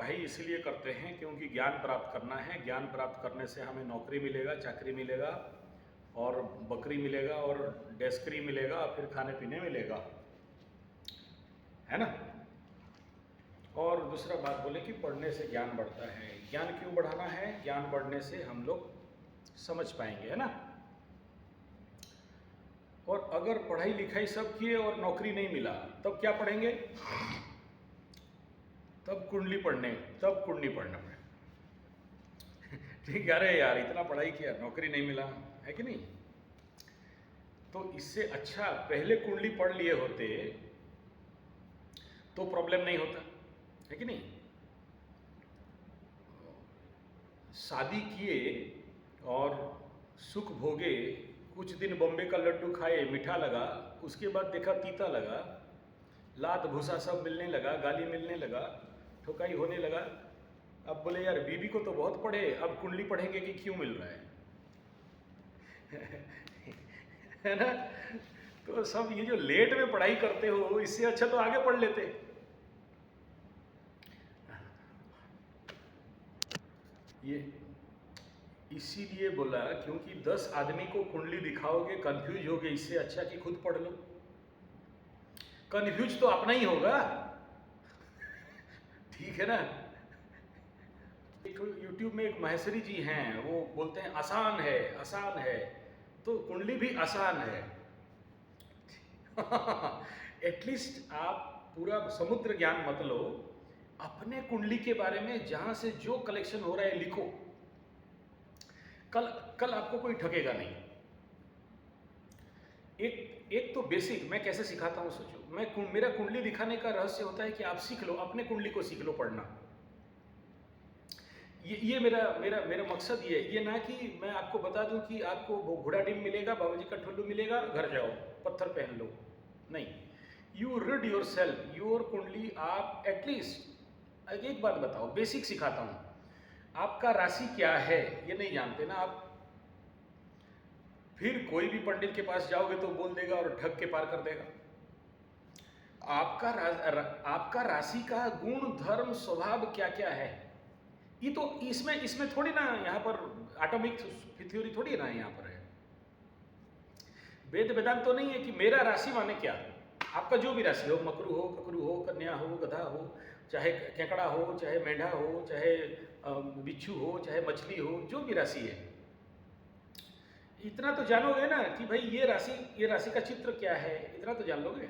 पढ़ाई इसलिए करते हैं क्योंकि ज्ञान प्राप्त करना है। ज्ञान प्राप्त करने से हमें नौकरी मिलेगा, चाकरी मिलेगा और बकरी मिलेगा और डेस्करी मिलेगा और फिर खाने पीने मिलेगा, है ना। और दूसरा बात बोले कि पढ़ने से ज्ञान बढ़ता है। ज्ञान क्यों बढ़ाना है? ज्ञान बढ़ने से हम लोग समझ पाएंगे, है ना। और अगर पढ़ाई लिखाई सब किए और नौकरी नहीं मिला तब क्या पढ़ेंगे? तब कुंडली पढ़ना पड़े। ठीक है, अरे यार इतना पढ़ाई किया नौकरी नहीं मिला, है कि नहीं। तो इससे अच्छा पहले कुंडली पढ़ लिए होते तो प्रॉब्लम नहीं होता, है कि नहीं। शादी किए और सुख भोगे, कुछ दिन बॉम्बे का लड्डू खाए, मीठा लगा, उसके बाद देखा तीता लगा, लात भूसा सब मिलने लगा, गाली मिलने लगा, ठोकाई होने लगा। अब बोले यार बीबी को तो बहुत पढ़े, अब कुंडली पढ़ेंगे कि क्यों मिल रहा है है ना। तो सब ये जो लेट में पढ़ाई करते हो, इससे अच्छा तो आगे पढ़ लेते। ये इसीलिए बोला क्योंकि 10 आदमी को कुंडली दिखाओगे, कंफ्यूज होगे, इससे अच्छा कि खुद पढ़ लो। कंफ्यूज तो अपना ही होगा, ठीक है ना। एक यूट्यूब में एक महेश्वरी जी हैं, वो बोलते हैं आसान है, आसान है, तो कुंडली भी आसान है। एटलीस्ट आप पूरा समुद्र ज्ञान मत लो, अपने कुंडली के बारे में जहां से जो कलेक्शन हो रहा है लिखो। कल आपको कोई ठगेगा नहीं। एक तो बेसिक मैं कैसे सिखाता हूं, सोचो। मेरा कुंडली दिखाने का रहस्य होता है कि आप सीख लो, अपने कुंडली को सीख लो पढ़ना। ये मेरा मकसद ये ना कि मैं आपको बता दूं कि आपको घोड़ा डिम मिलेगा, बाबा जी का ठुल्लू मिलेगा, घर जाओ पत्थर पहन लो। नहीं, you read your self, your कुंडली। आप एटलीस्ट एक बात बताओ, बेसिक सिखाता हूं। आपका राशि क्या है ये नहीं जानते ना आप, फिर कोई भी पंडित के पास जाओगे तो बोल देगा और ठग के पार कर देगा। आपका राशि का गुण, धर्म, स्वभाव क्या क्या है, ये तो इसमें थोड़ी ना, यहाँ पर एटॉमिक थ्योरी थोड़ी ना यहाँ पर है। वेद वेदांत तो नहीं है कि मेरा राशि माने क्या। आपका जो भी राशि हो, मकरू हो, ककरू हो, कन्या हो, गधा हो, चाहे केकड़ा हो, चाहे मेढा हो, चाहे बिच्छू हो, चाहे मछली हो, जो भी राशि है, इतना तो जानोगे ना कि भाई ये राशि का चित्र क्या है, इतना तो जान लोगे।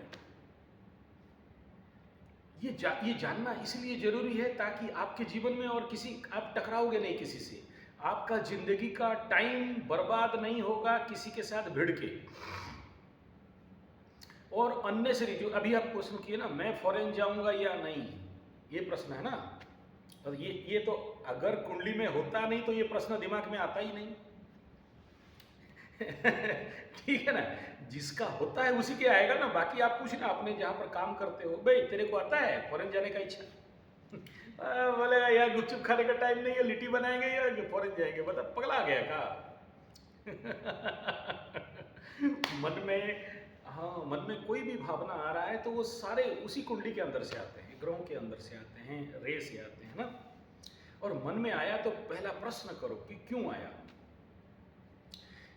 ये जानना इसलिए जरूरी है ताकि आपके जीवन में और आप टकराओगे नहीं किसी से, आपका जिंदगी का टाइम बर्बाद नहीं होगा किसी के साथ भिड़ के। और अननेसरी जो अभी आप प्रश्न किए ना, मैं फॉरेन जाऊंगा या नहीं, ये प्रश्न है ना। और ये तो अगर कुंडली में होता नहीं तो ये प्रश्न दिमाग में आता ही नहीं। ठीक है ना, जिसका होता है उसी के आएगा ना। बाकी आप पूछना अपने जहां पर काम करते हो, भाई तेरे को आता है फॉरेन जाने का इच्छा? बोलेगा यार गुपचुप खाने का टाइम नहीं है, लिट्टी बनाएंगे या फॉरेन जाएंगे, बता पगला गया का। मन में, हाँ, मन में कोई भी भावना आ रहा है तो वो सारे उसी कुंडली के अंदर से आते हैं, ग्रहों के अंदर से आते हैं, रे से आते हैं ना। और मन में आया तो पहला प्रश्न करो कि क्यों आया।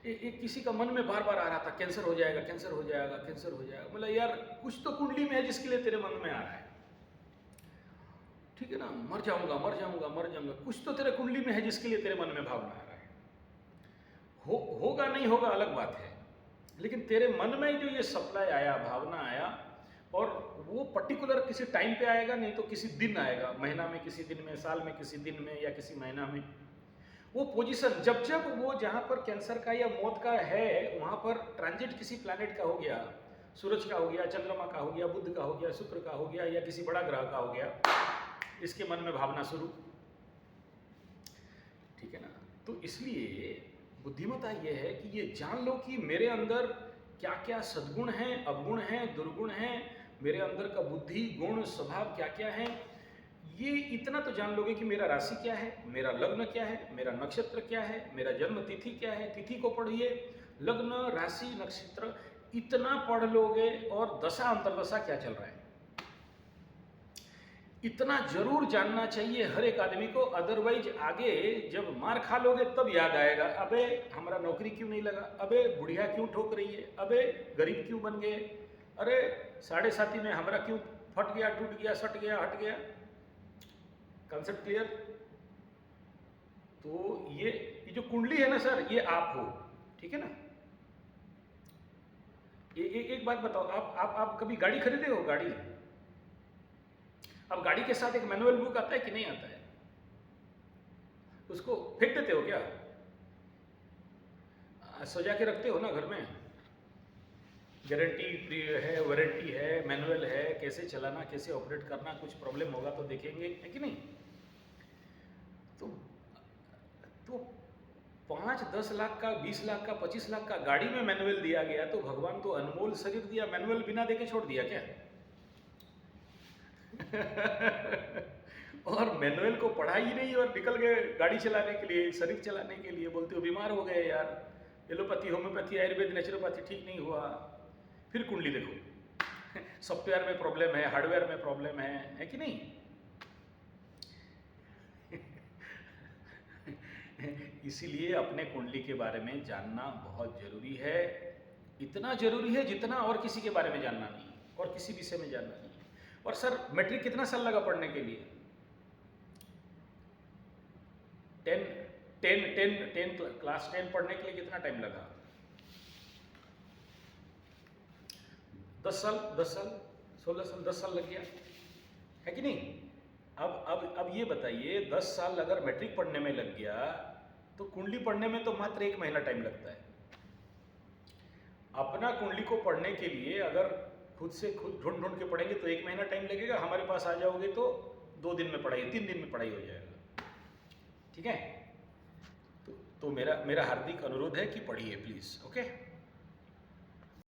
किसी का मन में बार बार आ रहा था कैंसर हो जाएगा, कैंसर हो जाएगा, कैंसर हो जाएगा। मतलब यार कुछ तो कुंडली में है जिसके लिए तेरे मन में आ रहा है, ठीक है ना। मर जाऊंगा, मर जाऊंगा, मर जाऊंगा, कुछ तो तेरे कुंडली में है जिसके लिए तेरे मन में भावना आ रहा है। होगा नहीं होगा अलग बात है, लेकिन तेरे मन में जो ये सप्लाई आया, भावना आया, और वो पर्टिकुलर किसी टाइम पे आएगा, नहीं तो किसी दिन आएगा, महीना में किसी दिन में, साल में किसी दिन में, या किसी महीना में। वो पोजीशन जब वो जहाँ पर कैंसर का या मौत का है, वहाँ पर ट्रांजिट किसी प्लैनेट का हो गया, सूरज का हो गया, चंद्रमा का हो गया, बुध का हो गया, शुक्र का हो गया, या किसी बड़ा ग्रह का हो गया, इसके मन में भावना शुरू, ठीक है ना। तो इसलिए बुद्धिमत्ता ये है कि ये जान लो कि मेरे अंदर क्या क्या सद्गुण हैं, अवगुण हैं, दुर्गुण हैं, मेरे अंदर का बुद्धि, गुण, स्वभाव क्या क्या है। ये इतना तो जान लोगे कि मेरा राशि क्या है, मेरा लग्न क्या है, मेरा नक्षत्र क्या है, मेरा जन्म तिथि क्या है। तिथि को पढ़िए, लग्न, राशि, नक्षत्र, इतना पढ़ लोगे, और दशा अंतरदशा क्या चल रहा है, इतना जरूर जानना चाहिए हर एक आदमी को, अदरवाइज आगे जब मार खा लोगे तब याद आएगा, अबे हमारा नौकरी क्यों नहीं लगा, अबे बुढ़िया क्यों ठोक रही है, अबे गरीब क्यों बन गए, अरे साढ़े साथी में हमारा क्यों फट गया, टूट गया, सट गया, हट गया। Concept clear? तो ये जो कुंडली है ना सर, ये आप हो, ठीक है ना। एक बात बताओ, आप कभी गाड़ी खरीदे हो? गाड़ी, अब गाड़ी के साथ एक मैनुअल बुक आता है कि नहीं आता है? उसको फेंक देते हो क्या? सजा के रखते हो ना घर में? गारंटी है, वारंटी है, मैनुअल है, कैसे चलाना, कैसे ऑपरेट करना, कुछ प्रॉब्लम होगा तो देखेंगे, है कि नहीं? तो 5-10 लाख का, 20 लाख का, 25 लाख का गाड़ी में मैनुअल दिया गया, तो भगवान तो अनमोल शरीर दिया, मैनुअल बिना देके छोड़ दिया क्या? और मैनुअल को पढ़ा ही नहीं और निकल गए गाड़ी चलाने के लिए, शरीर चलाने के लिए। बोलते हो बीमार हो गए यार, एलोपैथी, होम्योपैथी, आयुर्वेद, नेचुरोपैथी ठीक नहीं हुआ। फिर कुंडली देखो, सॉफ्टवेयर में प्रॉब्लम है, हार्डवेयर में प्रॉब्लम है कि नहीं? इसीलिए अपने कुंडली के बारे में जानना बहुत जरूरी है, इतना जरूरी है जितना और किसी के बारे में जानना नहीं, और किसी विषय में जानना नहीं। और सर मैट्रिक कितना साल लगा पढ़ने के लिए? 10 क्लास 10 पढ़ने के लिए कितना टाइम लगा? 10 साल, 16 साल, 10 साल लग गया, है कि नहीं? अब ये बताइए, 10 साल अगर मैट्रिक पढ़ने में लग गया तो कुंडली पढ़ने में तो मात्र 1 महीना टाइम लगता है। अपना कुंडली को पढ़ने के लिए अगर खुद से खुद ढूंढ के पढ़ेंगे तो 1 महीना टाइम लगेगा, हमारे पास आ जाओगे तो 2 दिन में पढ़ाई, 3 दिन में पढ़ाई हो जाएगा, ठीक है? तो मेरा हार्दिक अनुरोध है कि पढ़िए प्लीज, ओके।